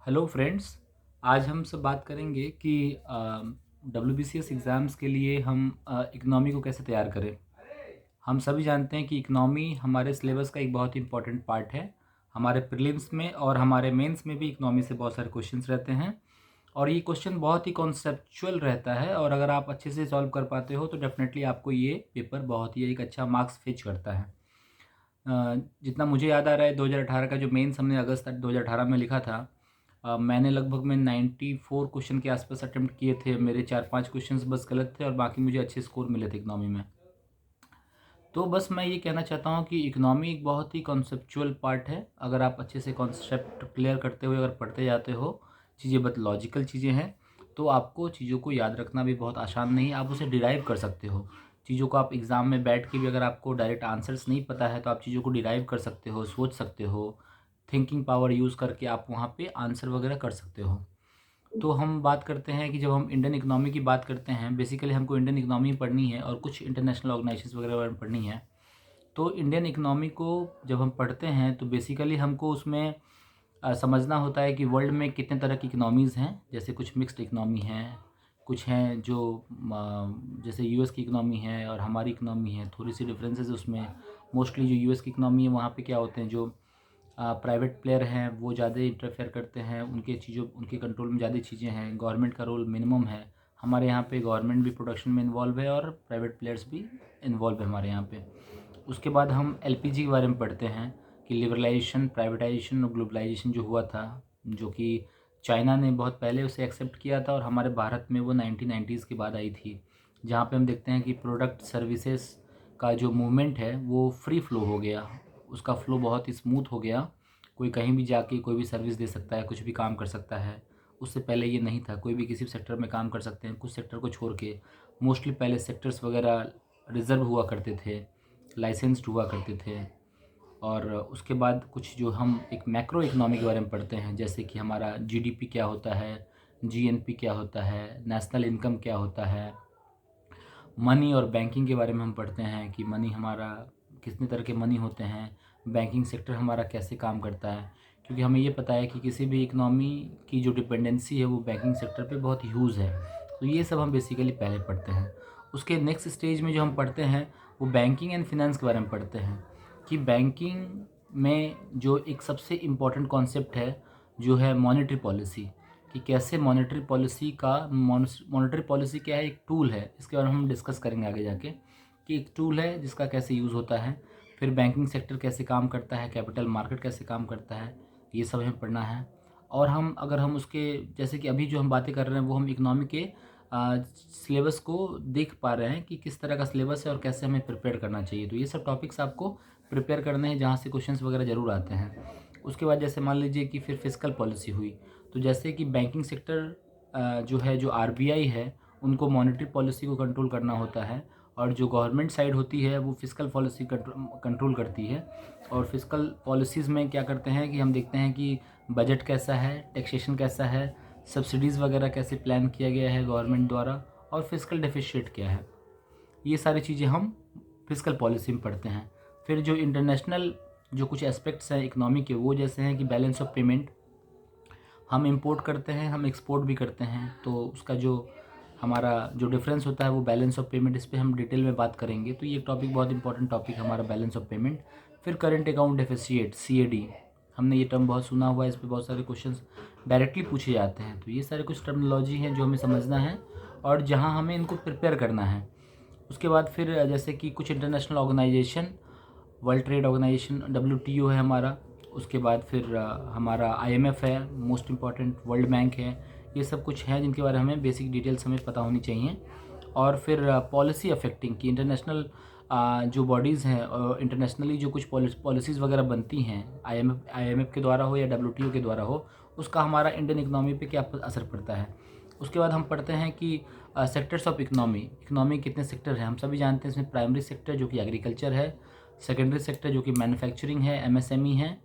Hello friends. आज हम सब बात करेंगे कि डब्ल्यूबीसीएस एग्ज़ाम्स के लिए हम इकनॉमी को कैसे तैयार करें। हम सभी जानते हैं कि इकनॉमी हमारे सिलेबस का एक बहुत ही इम्पोर्टेंट पार्ट है। हमारे प्रीलिम्स में और हमारे मेंस में भी इकनॉमी से बहुत सारे क्वेश्चंस रहते हैं और ये क्वेश्चन बहुत ही कॉन्सेप्चुअल रहता है और अगर आप अच्छे से सॉल्व कर पाते हो तो डेफिनेटली आपको ये पेपर बहुत ही एक अच्छा मार्क्स फेच करता है। जितना मुझे याद आ रहा है 2018 का जो मेंस हमने अगस्त 2018 में लिखा था, मैंने लगभग में 94 क्वेश्चन के आसपास अटेम्प्ट किए थे। मेरे 4-5 क्वेश्चंस बस गलत थे और बाकी मुझे अच्छे स्कोर मिले थे इकनॉमी में। तो बस मैं ये कहना चाहता हूँ कि इकनॉमी एक बहुत ही कॉन्सेप्चुअल पार्ट है। अगर आप अच्छे से कॉन्सेप्ट क्लियर करते हुए अगर पढ़ते जाते हो, चीज़ें बहुत लॉजिकल चीज़ें हैं, तो आपको चीज़ों को याद रखना भी बहुत आसान नहीं है, आप उसे डिराइव कर सकते हो। चीज़ों को आप एग्ज़ाम में बैठ के भी अगर आपको डायरेक्ट आंसर्स नहीं पता है तो आप चीज़ों को डिराइव कर सकते हो, सोच सकते हो। थिंकिंग पावर यूज़ करके आप वहाँ पे आंसर वगैरह कर सकते हो। तो हम बात करते हैं कि जब हम इंडियन इकोनॉमी की बात करते हैं, बेसिकली हमको इंडियन इकोनॉमी पढ़नी है और कुछ इंटरनेशनल ऑर्गेनाइजेशंस वगैरह बारे में पढ़नी है। तो इंडियन इकोनॉमी को जब हम पढ़ते हैं तो बेसिकली हमको उसमें समझना होता है कि वर्ल्ड में कितने तरह की इकोनॉमीज़ हैं। जैसे कुछ मिक्स्ड इकोनॉमी हैं, कुछ हैं जो जैसे यूएस की इकोनॉमी है और हमारी इकोनॉमी है, थोड़ी सी डिफरेंसेस उसमें। मोस्टली जो यूएस की इकोनॉमी है वहाँ पे क्या होते हैं, जो प्राइवेट प्लेयर हैं वो ज़्यादा इंटरफेयर करते हैं, उनके कंट्रोल में ज़्यादा चीज़ें हैं, गवर्नमेंट का रोल मिनिमम है। हमारे यहाँ पे गवर्नमेंट भी प्रोडक्शन में इन्वॉल्व है और प्राइवेट प्लेयर्स भी इन्वॉल्व है हमारे यहाँ पे। उसके बाद हम एलपीजी के बारे में पढ़ते हैं कि लिबरलाइजेशन, प्राइवेटाइजेशन और ग्लोबलाइजेशन जो हुआ था, जो कि चाइना ने बहुत पहले उसे एक्सेप्ट किया था और हमारे भारत में वो 1990s के बाद आई थी। जहाँ पे हम देखते हैं कि प्रोडक्ट सर्विसेज का जो मूवमेंट है वो फ्री फ्लो हो गया, उसका फ्लो बहुत ही स्मूथ हो गया। कोई कहीं भी जाके कोई भी सर्विस दे सकता है, कुछ भी काम कर सकता है। उससे पहले ये नहीं था, कोई भी किसी भी सेक्टर में काम कर सकते हैं, कुछ सेक्टर को छोड़ के। मोस्टली पहले सेक्टर्स वगैरह रिज़र्व हुआ करते थे, लाइसेंस्ड हुआ करते थे। और उसके बाद कुछ जो हम एक मैक्रो इकोनॉमी के बारे में पढ़ते हैं, जैसे कि हमारा जीडीपी क्या होता है, जीएनपी क्या होता है, नेशनल इनकम क्या होता है। मनी और बैंकिंग के बारे में हम पढ़ते हैं कि मनी हमारा कितने तरह के मनी होते हैं, बैंकिंग सेक्टर हमारा कैसे काम करता है। क्योंकि हमें ये पता है कि किसी भी इकोनॉमी की जो डिपेंडेंसी है वो बैंकिंग सेक्टर पे बहुत ह्यूज है। तो ये सब हम बेसिकली पहले पढ़ते हैं। उसके नेक्स्ट स्टेज में जो हम पढ़ते हैं वो बैंकिंग एंड फिनेंस के बारे में पढ़ते हैं कि बैंकिंग में जो एक सबसे इम्पॉर्टेंट कॉन्सेप्ट है जो है मॉनेटरी पॉलिसी, कि कैसे मॉनेटरी पॉलिसी क्या है, एक टूल है। इसके बारे में हम डिस्कस करेंगे आगे जाके कि एक टूल है जिसका कैसे यूज़ होता है। फिर बैंकिंग सेक्टर कैसे काम करता है, कैपिटल मार्केट कैसे काम करता है, ये सब हमें पढ़ना है। और हम उसके जैसे कि अभी जो हम बातें कर रहे हैं वो हम इकोनॉमी के सिलेबस को देख पा रहे हैं कि किस तरह का सिलेबस है और कैसे हमें प्रिपेयर करना चाहिए। तो ये सब टॉपिक्स आपको प्रिपेयर करने हैं जहाँ से क्वेश्चंस वगैरह ज़रूर आते हैं। उसके बाद जैसे मान लीजिए कि फिर फिस्कल पॉलिसी हुई, तो जैसे कि बैंकिंग सेक्टर जो है, जो आरबीआई है, उनको मॉनेटरी पॉलिसी को कंट्रोल करना होता है और जो गवर्नमेंट साइड होती है वो फिस्कल पॉलिसी कंट्रोल करती है। और फिस्कल पॉलिसीज़ में क्या करते हैं कि हम देखते हैं कि बजट कैसा है, टैक्सेशन कैसा है, सब्सिडीज़ वगैरह कैसे प्लान किया गया है गवर्नमेंट द्वारा, और फिस्कल डेफिसिट क्या है। ये सारी चीज़ें हम फिस्कल पॉलिसी में पढ़ते हैं। फिर जो इंटरनेशनल जो कुछ एस्पेक्ट्स हैं इकनॉमी के, वो जैसे हैं कि बैलेंस ऑफ पेमेंट, हम इंपोर्ट करते हैं, हम एक्सपोर्ट भी करते हैं, तो उसका जो हमारा जो डिफरेंस होता है वो बैलेंस ऑफ पेमेंट, इस पे हम डिटेल में बात करेंगे। तो ये टॉपिक बहुत इंपॉर्टेंट टॉपिक हमारा बैलेंस ऑफ पेमेंट। फिर करंट अकाउंट डेफिसिएट, सीएडी, हमने ये टर्म बहुत सुना हुआ है, इस पे बहुत सारे क्वेश्चंस डायरेक्टली पूछे जाते हैं। तो ये सारे कुछ टर्मिनोलॉजी हैं जो हमें समझना है और जहाँ हमें इनको प्रिपेयर करना है। उसके बाद फिर जैसे कि कुछ international organisation, world trade organisation WTO है हमारा। उसके बाद फिर हमारा आईएमएफ है, मोस्ट इम्पॉर्टेंट, वर्ल्ड बैंक है। ये सब कुछ है जिनके बारे में हमें बेसिक डिटेल्स हमें पता होनी चाहिए। और फिर पॉलिसी अफेक्टिंग की इंटरनेशनल जो बॉडीज़ हैं, इंटरनेशनली जो कुछ पॉलिसीज़ वगैरह बनती हैं, आईएमएफ के द्वारा हो या डब्ल्यूटीओ के द्वारा हो, उसका हमारा इंडियन इकनॉमी पे क्या असर पड़ता है। उसके बाद हम पढ़ते हैं कि सेक्टर्स ऑफ इकनॉमी कितने सेक्टर हैं। हम सभी जानते हैं इसमें प्राइमरी सेक्टर जो कि एग्रीकल्चर है, सेकेंडरी सेक्टर जो कि मैन्युफैक्चरिंग है, एमएसएमई है,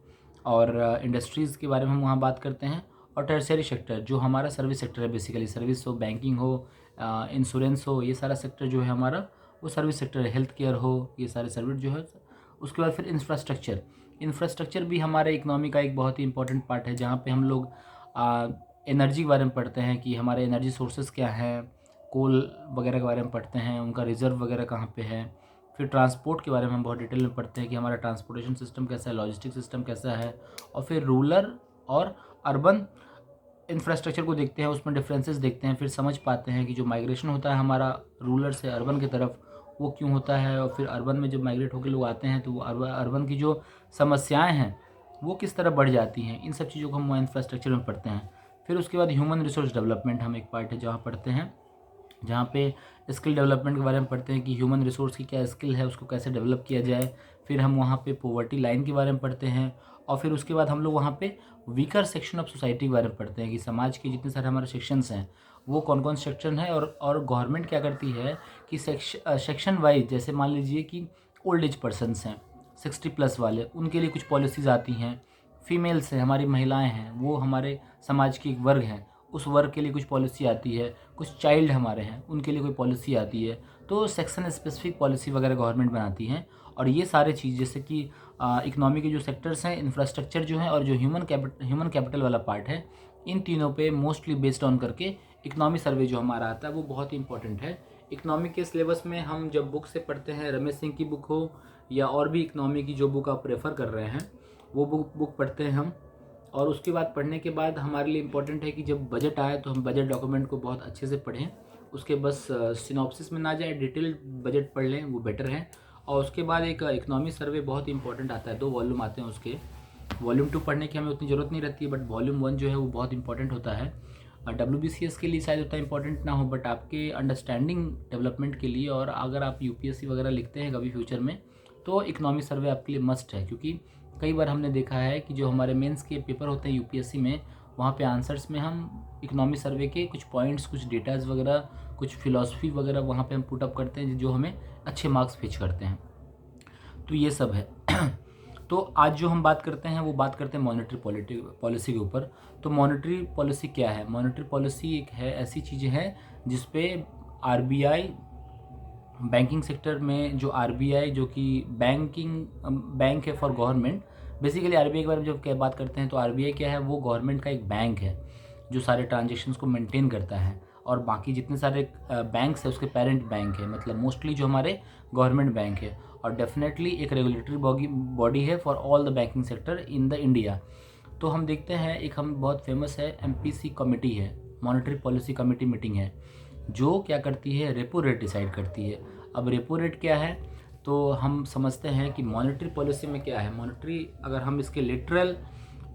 और इंडस्ट्रीज़ के बारे में हम वहाँ बात करते हैं। और टर्शियरी सेक्टर जो हमारा सर्विस सेक्टर है, बेसिकली सर्विस हो, बैंकिंग हो, इंश्योरेंस हो, ये सारा सेक्टर जो है हमारा वो सर्विस सेक्टर है, हेल्थ केयर हो, ये सारे सर्विस जो है। उसके बाद फिर इंफ्रास्ट्रक्चर भी हमारे इकनॉमी का एक बहुत ही इंपॉर्टेंट पार्ट है, जहाँ पे हम लोग एनर्जी के बारे में पढ़ते हैं कि हमारे एनर्जी सोर्सेज क्या हैं, कोल वगैरह के बारे में पढ़ते हैं, उनका रिज़र्व वगैरह कहाँ पे है। फिर ट्रांसपोर्ट के बारे में हम बहुत डिटेल में पढ़ते हैं कि हमारा ट्रांसपोर्टेशन सिस्टम कैसा है, लॉजिस्टिक सिस्टम कैसा है। और फिर रूरल और अर्बन इंफ्रास्ट्रक्चर को देखते हैं, उसमें डिफरेंसेस देखते हैं, फिर समझ पाते हैं कि जो माइग्रेशन होता है हमारा रूरल से अर्बन की तरफ वो क्यों होता है, और फिर अर्बन में जब माइग्रेट होकर लोग आते हैं तो वो अर्बन की जो समस्याएं हैं वो किस तरह बढ़ जाती हैं। इन सब चीज़ों को हम इंफ्रास्ट्रक्चर में पढ़ते हैं। फिर उसके बाद ह्यूमन रिसोर्स डेवलपमेंट हम एक पार्ट है जहाँ पढ़ते हैं, जहाँ पे स्किल डेवलपमेंट के बारे में पढ़ते हैं कि ह्यूमन रिसोर्स की क्या स्किल है, उसको कैसे डेवलप किया जाए। फिर हम वहाँ पे पॉवर्टी लाइन के बारे में पढ़ते हैं, और फिर उसके बाद हम लोग वहाँ पे वीकर सेक्शन ऑफ सोसाइटी के बारे में पढ़ते हैं कि समाज के जितने सारे हमारे सेक्शंस हैं वो कौन कौन सेक्शन है, और गवर्नमेंट क्या करती है कि सेक्शन वाइज, जैसे मान लीजिए कि ओल्ड एज पर्सनस हैं 60+ वाले, उनके लिए कुछ पॉलिसीज़ आती हैं। फीमेल्स हैं, हमारी महिलाएं हैं, वो हमारे समाज की एक वर्ग हैं, उस वर्ग के लिए कुछ पॉलिसी आती है। कुछ चाइल्ड हमारे हैं, उनके लिए कोई पॉलिसी आती है। तो सेक्शन स्पेसिफिक पॉलिसी वगैरह गवर्नमेंट बनाती हैं। और ये सारे चीज़ जैसे कि इकोनॉमी के जो सेक्टर्स हैं, इंफ्रास्ट्रक्चर जो है, और जो ह्यूमन कैपिटल वाला पार्ट है, इन तीनों पे मोस्टली बेस्ड ऑन करके इकोनॉमी सर्वे जो हमारा आता है वो बहुत ही इंपॉर्टेंट है। इकोनॉमी के सिलेबस में हम जब बुक से पढ़ते हैं, रमेश सिंह की बुक हो या और भी इकोनॉमी की जो बुक आप प्रेफर कर रहे हैं वो बुक पढ़ते हैं हम। और उसके बाद पढ़ने के बाद हमारे लिए इम्पोर्टेंट है कि जब बजट आए तो हम बजट डॉक्यूमेंट को बहुत अच्छे से पढ़ें। उसके बस सिनॉप्सिस में ना जाए, डिटेल बजट पढ़ लें, वो बेटर है। और उसके बाद एक इकोनॉमी सर्वे बहुत ही इंपॉर्टेंट आता है, 2 वॉल्यूम आते हैं उसके। वॉल्यूम 2 पढ़ने की हमें उतनी ज़रूरत नहीं रहती है, बट वॉल्यूम 1 जो है वो बहुत इंपॉर्टेंट होता है। WBCS के लिए शायद उतना इंपॉर्टेंट ना हो, बट आपके अंडरस्टैंडिंग डेवलपमेंट के लिए, और अगर आप UPSC वगैरह लिखते हैं कभी फ्यूचर में, तो इकोनॉमी सर्वे आपके लिए मस्ट है। क्योंकि कई बार हमने देखा है कि जो हमारे मेंस के पेपर होते हैं UPSC में, वहाँ पे आंसर्स में हम इकोनॉमी सर्वे के कुछ पॉइंट्स, कुछ डेटाज़ वगैरह, कुछ फिलॉसफी वगैरह वहाँ पे हम पुट अप करते हैं जो हमें अच्छे मार्क्स फेच करते हैं। तो ये सब है। तो आज जो हम बात करते हैं वो बात करते हैं मॉनेटरी पॉलिसी के ऊपर। तो मॉनेटरी पॉलिसी क्या है? मॉनेटरी पॉलिसी एक है, ऐसी चीज़ें हैं जिस पे RBI, बैंकिंग सेक्टर में जो RBI जो कि बैंक है फॉर गवर्नमेंट। बेसिकली RBI के बारे में जब क्या बात करते हैं तो RBI क्या है, वो गवर्नमेंट का एक बैंक है जो सारे ट्रांजेक्शन्स को मेंटेन करता है, और बाकी जितने सारे बैंक्स है उसके पेरेंट बैंक है, मतलब मोस्टली जो हमारे गवर्नमेंट बैंक है। और डेफिनेटली एक रेगुलेटरी बॉडी है for all the banking sector in the India. तो हम देखते हैं, एक हम बहुत फेमस है MPC कमेटी है, मॉनेटरी पॉलिसी कमेटी मीटिंग है, जो क्या करती है, रेपो रेट डिसाइड करती है। अब रेपो रेट क्या है, तो हम समझते हैं कि मॉनेटरी पॉलिसी में क्या है। मॉनेटरी, अगर हम इसके लिटरल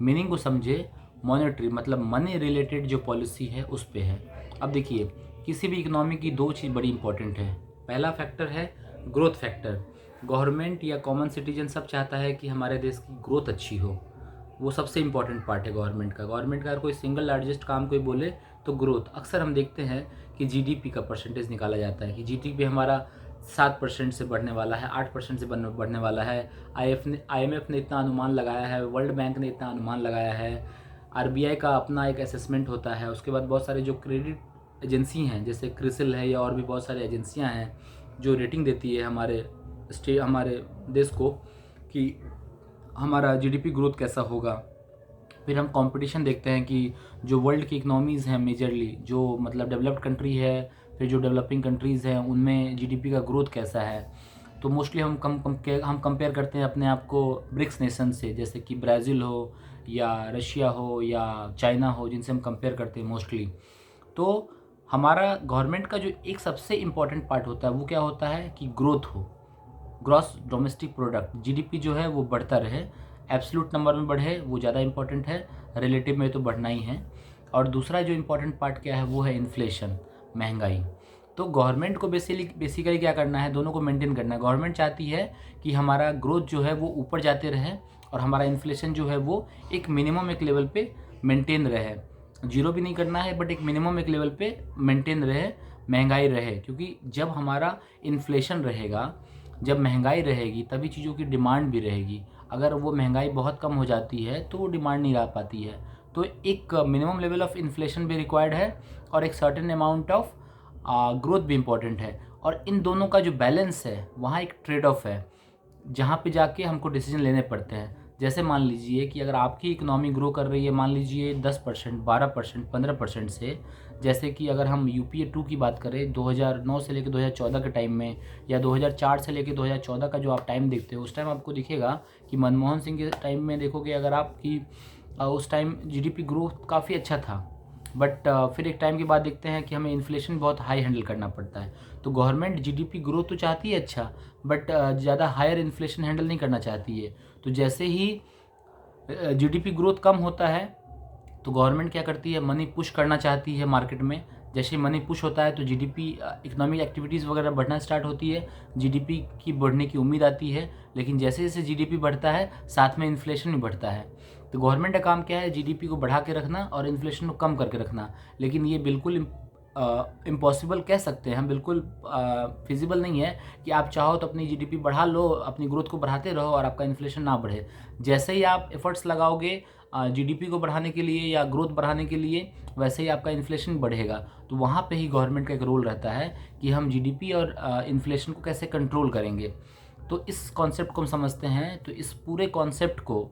मीनिंग को समझे, मॉनेटरी मतलब मनी रिलेटेड जो पॉलिसी है उस पे है। अब देखिए, किसी भी इकोनॉमी की 2 चीज़ बड़ी इंपॉर्टेंट है। पहला फैक्टर है ग्रोथ फैक्टर। गवर्नमेंट या कॉमन सिटीजन सब चाहता है कि हमारे देश की ग्रोथ अच्छी हो, वो सबसे इम्पॉर्टेंट पार्ट है गवर्नमेंट का। अगर कोई सिंगल लार्जेस्ट काम कोई बोले तो ग्रोथ। अक्सर हम देखते हैं कि GDP का परसेंटेज निकाला जाता है कि GDP हमारा 7% से बढ़ने वाला है, 8% से बढ़ने वाला है। IMF ने इतना अनुमान लगाया है, वर्ल्ड बैंक ने इतना अनुमान लगाया है, RBI का अपना एक असेसमेंट होता है। उसके बाद बहुत सारे जो क्रेडिट एजेंसी हैं, जैसे क्रिसिल है या और भी बहुत सारी एजेंसियाँ हैं जो रेटिंग देती है हमारे देश को कि हमारा GDP ग्रोथ कैसा होगा। फिर हम कंपटीशन देखते हैं कि जो वर्ल्ड की इकनॉमीज़ हैं मेजरली, जो मतलब डेवलप्ड कंट्री है, फिर जो डेवलपिंग कंट्रीज़ हैं, उनमें GDP का ग्रोथ कैसा है। तो मोस्टली हम कंपेयर करते हैं अपने आप को ब्रिक्स नेशन से, जैसे कि ब्राज़ील हो या रशिया हो या चाइना हो, जिनसे हम कंपेयर करते हैं मोस्टली। तो हमारा गवर्नमेंट का जो एक सबसे इम्पॉर्टेंट पार्ट होता है वो क्या होता है कि ग्रोथ हो, ग्रॉस डोमेस्टिक प्रोडक्ट, GDP जो है वो बढ़ता रहे। एब्सोल्यूट नंबर में बढ़े वो ज़्यादा इंपॉर्टेंट है, रिलेटिव में तो बढ़ना ही है। और दूसरा जो इम्पोर्टेंट पार्ट क्या है वो है इन्फ्लेशन, महंगाई। तो गवर्नमेंट को बेसिकली क्या करना है, दोनों को मेंटेन करना है। गवर्नमेंट चाहती है कि हमारा ग्रोथ जो है वो ऊपर जाते रहे, और हमारा इन्फ्लेशन जो है वो एक मिनिमम एक लेवल पे मेंटेन रहे। जीरो भी नहीं करना है, बट एक मिनिमम एक लेवल पे मेंटेन रहे, महंगाई रहे। क्योंकि जब हमारा इन्फ्लेशन रहेगा, जब महंगाई रहेगी, तभी चीज़ों की डिमांड भी रहेगी। अगर वो महंगाई बहुत कम हो जाती है तो वो डिमांड नहीं रह पाती है। तो एक मिनिमम लेवल ऑफ इन्फ्लेशन भी रिक्वायर्ड है, और एक सर्टेन अमाउंट ऑफ ग्रोथ भी इम्पॉर्टेंट है। और इन दोनों का जो बैलेंस है, वहाँ एक ट्रेड ऑफ है, जहाँ पे जाके हमको डिसीजन लेने पड़ते हैं। जैसे मान लीजिए कि अगर आपकी इकोनॉमी ग्रो कर रही है मान लीजिए 10%, 12%, 15% से, जैसे कि अगर हम यूपीए 2 की बात करें 2009 से लेकर 2014 के टाइम में, या 2004 से लेकर 2014 का जो आप टाइम देखते हो, उस टाइम आपको दिखेगा कि मनमोहन सिंह के टाइम में देखोगे अगर आपकी उस टाइम जीडीपी ग्रोथ काफ़ी अच्छा था। बट फिर एक टाइम के बाद देखते हैं कि हमें इन्फ्लेशन बहुत हाई हैंडल करना पड़ता है। तो गवर्नमेंट जीडीपी ग्रोथ तो चाहती है अच्छा, बट ज़्यादा हायर इन्फ्लेशन हैंडल नहीं करना चाहती है। तो जैसे ही जीडीपी ग्रोथ कम होता है तो गवर्नमेंट क्या करती है, मनी पुश करना चाहती है मार्केट में। जैसे मनी पुश होता है तो जीडीपी, इकोनॉमिक एक्टिविटीज़ वगैरह बढ़ना स्टार्ट होती है, जीडीपी की बढ़ने की उम्मीद आती है। लेकिन जैसे जैसे जीडीपी बढ़ता है साथ में इन्फ्लेशन भी बढ़ता है। तो गवर्नमेंट का काम क्या है, जीडीपी को बढ़ा के रखना और इन्फ्लेशन को कम करके रखना। लेकिन ये बिल्कुल इम्पॉसिबल कह सकते हैं हम, बिल्कुल फिजिबल नहीं है कि आप चाहो तो अपनी जीडीपी बढ़ा लो, अपनी ग्रोथ को बढ़ाते रहो और आपका इन्फ्लेशन ना बढ़े। जैसे ही आप एफर्ट्स लगाओगे जीडीपी को बढ़ाने के लिए या ग्रोथ बढ़ाने के लिए, वैसे ही आपका इन्फ्लेशन बढ़ेगा। तो वहाँ पे ही गवर्नमेंट का एक रोल रहता है कि हम जीडीपी और इन्फ्लेशन को कैसे कंट्रोल करेंगे। तो इस कॉन्सेप्ट को हम समझते हैं। तो इस पूरे कॉन्सेप्ट को,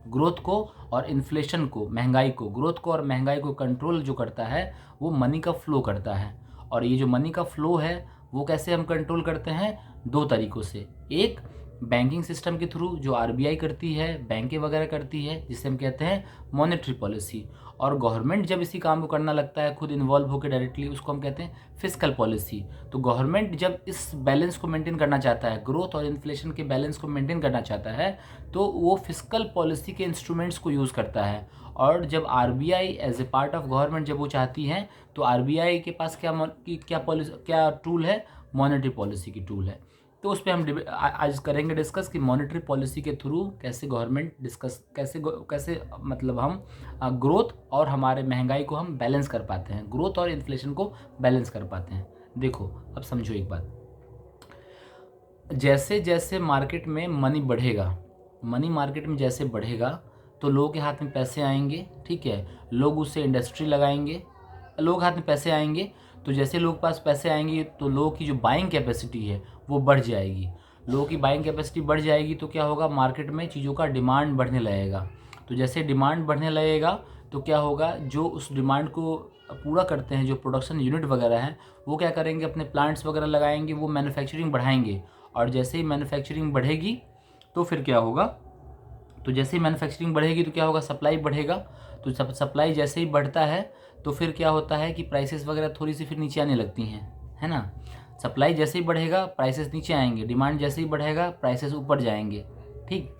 ग्रोथ को और इन्फ्लेशन को, महंगाई को, ग्रोथ को और महंगाई को कंट्रोल जो करता है वो मनी का फ्लो करता है। और ये जो मनी का फ्लो है वो कैसे हम कंट्रोल करते हैं, दो तरीक़ों से। एक, बैंकिंग सिस्टम के थ्रू जो आरबीआई करती है, बैंकें वगैरह करती है, जिसे हम कहते हैं मॉनेटरी पॉलिसी। और गवर्नमेंट जब इसी काम को करना लगता है खुद इन्वॉल्व होकर डायरेक्टली, उसको हम कहते हैं फिस्कल पॉलिसी। तो गवर्नमेंट जब इस बैलेंस को मेंटेन करना चाहता है, ग्रोथ और इन्फ्लेशन के बैलेंस को मेंटेन करना चाहता है, तो वो फिस्कल पॉलिसी के इंस्ट्रूमेंट्स को यूज़ करता है। और जब RBI as a part of government जब वो चाहती है, तो आरबीआई के पास क्या पॉलिसी, क्या टूल है, मॉनेटरी पॉलिसी की टूल है। तो उस पर हम आज करेंगे डिस्कस कि मॉनेटरी पॉलिसी के थ्रू कैसे गवर्नमेंट कैसे मतलब हम ग्रोथ और हमारे महंगाई को हम बैलेंस कर पाते हैं, ग्रोथ और इन्फ्लेशन को बैलेंस कर पाते हैं। देखो अब समझो एक बात, जैसे जैसे मार्केट में मनी बढ़ेगा, मनी मार्केट में जैसे बढ़ेगा तो लोगों के हाथ में पैसे आएंगे, ठीक है, लोग उससे इंडस्ट्री लगाएंगे, लोग हाथ में पैसे आएंगे। तो जैसे लोग के पास पैसे आएंगे तो लोगों की जो बाइंग कैपेसिटी है वो बढ़ जाएगी। लोगों की बाइंग कैपेसिटी बढ़ जाएगी तो क्या होगा, मार्केट में चीज़ों का डिमांड बढ़ने लगेगा। तो जैसे डिमांड बढ़ने लगेगा तो क्या होगा, जो उस डिमांड को पूरा करते हैं, जो प्रोडक्शन यूनिट वगैरह हैं, वो क्या करेंगे, अपने प्लांट्स वगैरह लगाएंगे, वो मैन्युफैक्चरिंग बढ़ाएंगे। और जैसे ही मैन्युफैक्चरिंग बढ़ेगी तो फिर क्या होगा, तो जैसे ही मैन्युफैक्चरिंग बढ़ेगी तो क्या होगा, सप्लाई बढ़ेगा। तो सप्लाई जैसे ही बढ़ता है तो फिर क्या होता है कि प्राइसेस वगैरह थोड़ी सी फिर नीचे आने लगती हैं, है ना। सप्लाई जैसे ही बढ़ेगा प्राइसेस नीचे आएंगे, डिमांड जैसे ही बढ़ेगा प्राइसेस ऊपर जाएंगे, ठीक।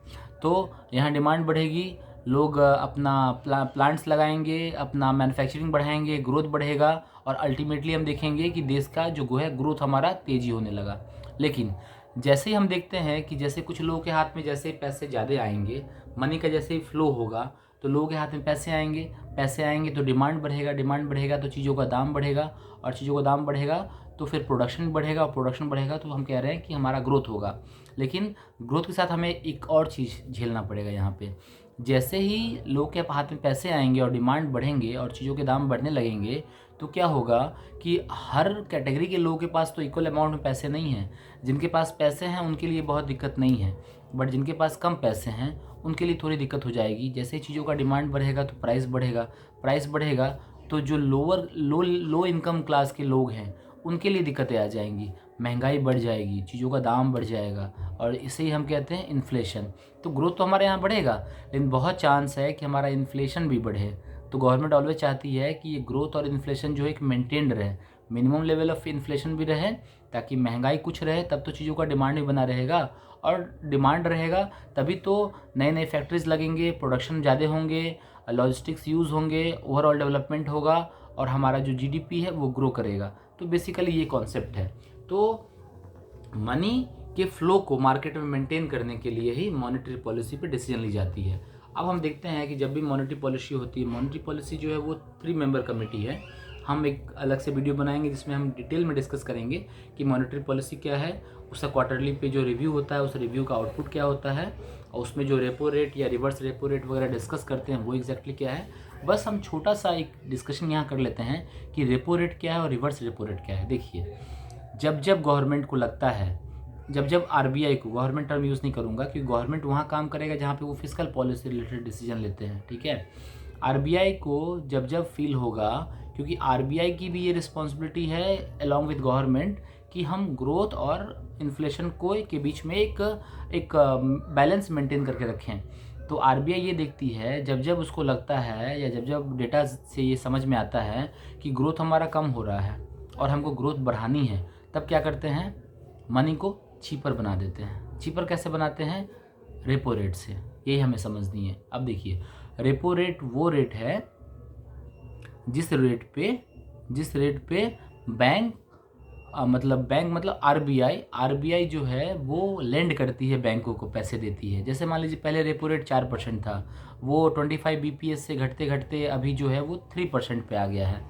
तो यहाँ डिमांड बढ़ेगी, लोग अपना प्लांट्स लगाएंगे, अपना मैन्युफैक्चरिंग बढ़ाएंगे, ग्रोथ बढ़ेगा और अल्टीमेटली हम देखेंगे कि देश का जो है ग्रोथ हमारा तेज़ी होने लगा। लेकिन जैसे ही हम देखते हैं कि जैसे कुछ लोगों के हाथ में जैसे पैसे ज़्यादा आएंगे, मनी का जैसे ही फ्लो होगा तो लोगों के हाथ में पैसे आएंगे तो डिमांड बढ़ेगा तो चीज़ों का दाम बढ़ेगा, और चीज़ों का दाम बढ़ेगा तो फिर प्रोडक्शन बढ़ेगा, और प्रोडक्शन बढ़ेगा तो हम कह रहे हैं कि हमारा ग्रोथ होगा। लेकिन ग्रोथ के साथ हमें एक और चीज़ झेलना पड़ेगा यहाँ पे। जैसे ही लोग के हाथ में पैसे आएंगे और डिमांड बढ़ेंगे और चीज़ों के दाम बढ़ने लगेंगे तो क्या होगा कि हर कैटेगरी के लोगों के पास तो इक्वल अमाउंट में पैसे नहीं हैं। जिनके पास पैसे हैं उनके लिए बहुत दिक्कत नहीं है, बट जिनके पास कम पैसे हैं उनके लिए थोड़ी दिक्कत हो जाएगी। जैसे चीज़ों का डिमांड बढ़ेगा तो प्राइस बढ़ेगा तो जो लो इनकम क्लास के लोग हैं उनके लिए दिक्कतें आ जाएंगी, महंगाई बढ़ जाएगी, चीज़ों का दाम बढ़ जाएगा, और इसे ही हम कहते हैं इन्फ्लेशन। तो ग्रोथ तो हमारे यहाँ बढ़ेगा, लेकिन बहुत चांस है कि हमारा इन्फ्लेशन भी बढ़े। तो गवर्नमेंट ऑलवेज चाहती है कि ये ग्रोथ और इन्फ्लेशन जो है एक मेंटेन्ड रहे, मिनिमम लेवल ऑफ इन्फ्लेशन भी रहे, ताकि महंगाई कुछ रहे, तब तो चीज़ों का डिमांड भी बना रहेगा। और डिमांड रहेगा तभी तो नए नए फैक्ट्रीज लगेंगे, प्रोडक्शन ज़्यादा होंगे, लॉजिस्टिक्स यूज़ होंगे, ओवरऑल डेवलपमेंट होगा और हमारा जो जीडीपी है वो ग्रो करेगा। तो बेसिकली ये कॉन्सेप्ट है। तो मनी के फ्लो को मार्केट में मेंटेन करने के लिए ही मॉनेटरी पॉलिसी पे डिसीजन ली जाती है। अब हम देखते हैं कि जब भी मॉनेटरी पॉलिसी होती है, मॉनेटरी पॉलिसी जो है वो 3 मेंबर कमेटी है। हम एक अलग से वीडियो बनाएंगे जिसमें हम डिटेल में डिस्कस करेंगे कि मॉनेटरी पॉलिसी क्या है, उसका क्वार्टरली पे जो रिव्यू होता है उस रिव्यू का आउटपुट क्या होता है, और उसमें जो रेपो रेट या रिवर्स रेपो रेट वगैरह डिस्कस करते हैं वो एग्जैक्टली क्या है। बस हम छोटा सा एक डिस्कशन यहाँ कर लेते हैं कि रेपो रेट क्या है और रिवर्स रेपो रेट क्या है। देखिए, जब जब गवर्नमेंट को लगता है, जब जब आरबीआई को, गवर्नमेंट टर्म यूज़ नहीं करूँगा क्योंकि गवर्नमेंट वहाँ काम करेगा जहाँ पे वो फिस्कल पॉलिसी रिलेटेड डिसीजन लेते हैं, ठीक है। आरबीआई को जब जब फील होगा, क्योंकि आरबीआई की भी ये रिस्पॉन्सिबिलिटी है अलॉन्ग विद गवर्नमेंट कि हम ग्रोथ और इन्फ्लेशन को के बीच में एक बैलेंस मेंटेन करके रखें। तो आरबीआई ये देखती है जब जब उसको लगता है या जब जब डेटा से ये समझ में आता है कि ग्रोथ हमारा कम हो रहा है और हमको ग्रोथ बढ़ानी है, तब क्या करते हैं, मनी को चीपर बना देते हैं। चीपर कैसे बनाते हैं, रेपो रेट से। यही हमें समझनी है। अब देखिए, रेपो रेट वो रेट है जिस रेट पे बैंक मतलब आरबीआई जो है वो लेंड करती है, बैंकों को पैसे देती है। जैसे मान लीजिए पहले रेपो रेट 4% था, वो 25 बीपीएस से घटते घटते अभी जो है वो 3% पे आ गया है।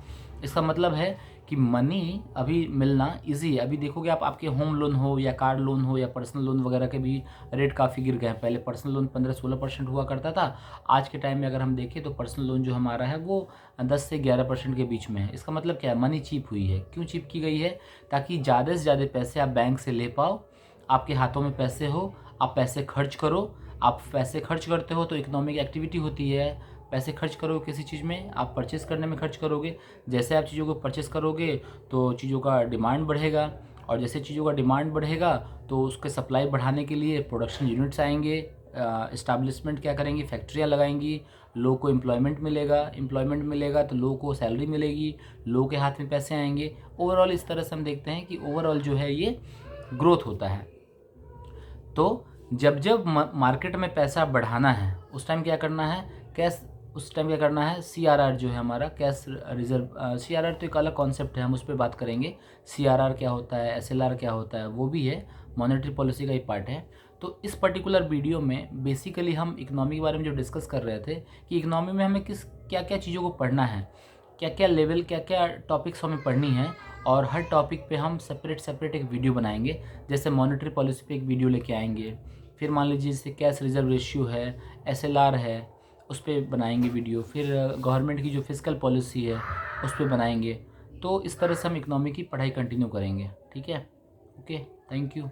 इसका मतलब है कि मनी अभी मिलना इजी है। अभी देखोगे आप, आपके होम लोन हो या कार लोन हो या पर्सनल लोन वगैरह के भी रेट काफ़ी गिर गए हैं। पहले पर्सनल लोन 15-16% हुआ करता था। आज के टाइम में अगर हम देखें तो पर्सनल लोन जो हमारा है वो 10 से 11% के बीच में है। इसका मतलब क्या है, मनी चीप हुई है। क्यों चीप की गई है, ताकि ज़्यादा से ज़्यादा पैसे आप बैंक से ले पाओ, आपके हाथों में पैसे हो, आप पैसे खर्च करो। आप पैसे खर्च करते हो तो इकोनॉमिक एक्टिविटी होती है। पैसे खर्च करोगे किसी चीज़ में, आप परचेस करने में खर्च करोगे। जैसे आप चीज़ों को परचेस करोगे तो चीज़ों का डिमांड बढ़ेगा, और जैसे चीज़ों का डिमांड बढ़ेगा तो उसके सप्लाई बढ़ाने के लिए प्रोडक्शन यूनिट्स आएंगे, इस्टेब्लिशमेंट क्या करेंगी, फैक्ट्रियाँ लगाएंगी, लोगों को एम्प्लॉयमेंट मिलेगा तो लोगों को सैलरी मिलेगी, लोगों के हाथ में पैसे आएंगे। ओवरऑल इस तरह से हम देखते हैं कि ओवरऑल जो है ये ग्रोथ होता है। तो जब जब मार्केट में पैसा बढ़ाना है उस टाइम क्या करना है, सीआरआर जो है हमारा, कैश रिजर्व, सीआरआर तो एक अलग कॉन्सेप्ट है, हम उस पर बात करेंगे। सीआरआर क्या होता है, एसएलआर क्या होता है, वो भी है, मॉनेटरी पॉलिसी का ही पार्ट है। तो इस पर्टिकुलर वीडियो में बेसिकली हम इकोनॉमी के बारे में जो डिस्कस कर रहे थे कि इकोनॉमी में हमें क्या क्या चीज़ों को पढ़ना है, क्या क्या लेवल, क्या क्या टॉपिक्स हमें पढ़नी है, और हर टॉपिक पे हम सेपरेट एक वीडियो बनाएंगे। जैसे मॉनेटरी पॉलिसी पे एक वीडियो लेके आएंगे, फिर मान लीजिए जैसे कैश रिजर्व रेशियो है, एसएलआर है, उस पर बनाएंगे वीडियो, फिर गवर्नमेंट की जो फिस्कल पॉलिसी है उस पर बनाएंगे। तो इस तरह से हम इकोनॉमी की पढ़ाई कंटिन्यू करेंगे, ठीक है। Okay, thank you.